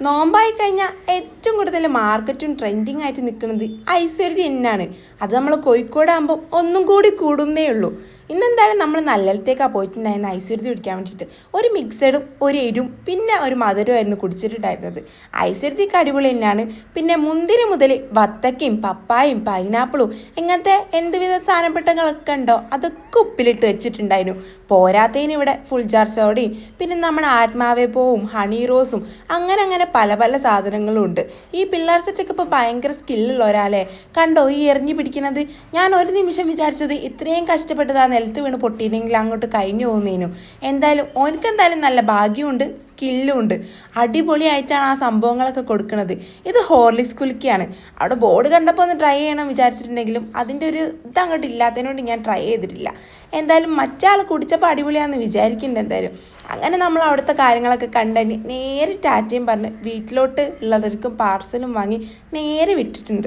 നോമ്പായി കഴിഞ്ഞാൽ ഏറ്റവും കൂടുതൽ മാർക്കറ്റും ട്രെൻഡിങ് ആയിട്ട് നിൽക്കുന്നത് ഐശ്വര്യ തന്നെയാണ്. അത് നമ്മൾ കോഴിക്കോടാകുമ്പോൾ ഒന്നും കൂടി കൂടുന്നേ ഉള്ളൂ. ഇന്നെന്തായാലും നമ്മൾ നല്ലടത്തേക്കാണ് പോയിട്ടുണ്ടായിരുന്നു ഐശ്വര്യ കുടിക്കാൻ വേണ്ടിയിട്ട്. ഒരു മിക്സഡും ഒരു എരും പിന്നെ ഒരു മധുരമായിരുന്നു കുടിച്ചിട്ടുണ്ടായിരുന്നത്. ഐശ്വര്യക്ക് അടിപൊളി തന്നെയാണ്. പിന്നെ മുന്തിരി മുതൽ വത്തക്കയും പപ്പായും പൈനാപ്പിളും ഇങ്ങനത്തെ എന്തുവിധ സാധനപ്പെട്ടങ്ങളൊക്കെ ഉണ്ടോ അതൊക്കെ ഉപ്പിലിട്ട് വെച്ചിട്ടുണ്ടായിരുന്നു. പോരാത്തതിന് ഇവിടെ ഫുൾ ജാർ സോഡയും പിന്നെ നമ്മുടെ ആത്മാവേ പോവും ഹണി റോസും അങ്ങനെ പല പല സാധനങ്ങളും ഉണ്ട്. ഈ പിള്ളേർ സെറ്റൊക്കെ ഇപ്പോൾ ഭയങ്കര സ്കില്ലുള്ള ഒരാളെ കണ്ടോ ഈ എറിഞ്ഞു പിടിക്കുന്നത്. ഞാൻ ഒരു നിമിഷം വിചാരിച്ചത് ഇത്രയും കഷ്ടപ്പെട്ടത് ആ നിലത്ത് വീണ് പൊട്ടിയില്ലെങ്കിൽ അങ്ങോട്ട് കഴിഞ്ഞു പോകുന്നതിനു. എന്തായാലും ഓനക്കെന്തായാലും നല്ല ഭാഗ്യമുണ്ട് സ്കില്ലും ഉണ്ട്. അടിപൊളിയായിട്ടാണ് ആ സംഭവങ്ങളൊക്കെ കൊടുക്കുന്നത്. ഇത് ഹോർലിക്സ് കുലുക്കിയാണ്. അവിടെ ബോർഡ് കണ്ടപ്പോൾ ഒന്ന് ട്രൈ ചെയ്യണം വിചാരിച്ചിട്ടുണ്ടെങ്കിലും അതിൻ്റെ ഒരു ഇതങ്ങോട്ട് ഇല്ലാത്തതിനോട് ഞാൻ ട്രൈ ചെയ്തിട്ടില്ല. എന്തായാലും മറ്റാൾ കുടിച്ചപ്പോൾ അടിപൊളിയാണെന്ന് വിചാരിക്കുന്നുണ്ട്. എന്തായാലും അങ്ങനെ നമ്മൾ അവിടുത്തെ കാര്യങ്ങളൊക്കെ കണ്ടതിന് നേരെ ടാറ്റയും പറഞ്ഞ് വീട്ടിലോട്ട് ഉള്ളവർക്കും പാർസലും വാങ്ങി നേരെ വിട്ടിട്ടുണ്ട്.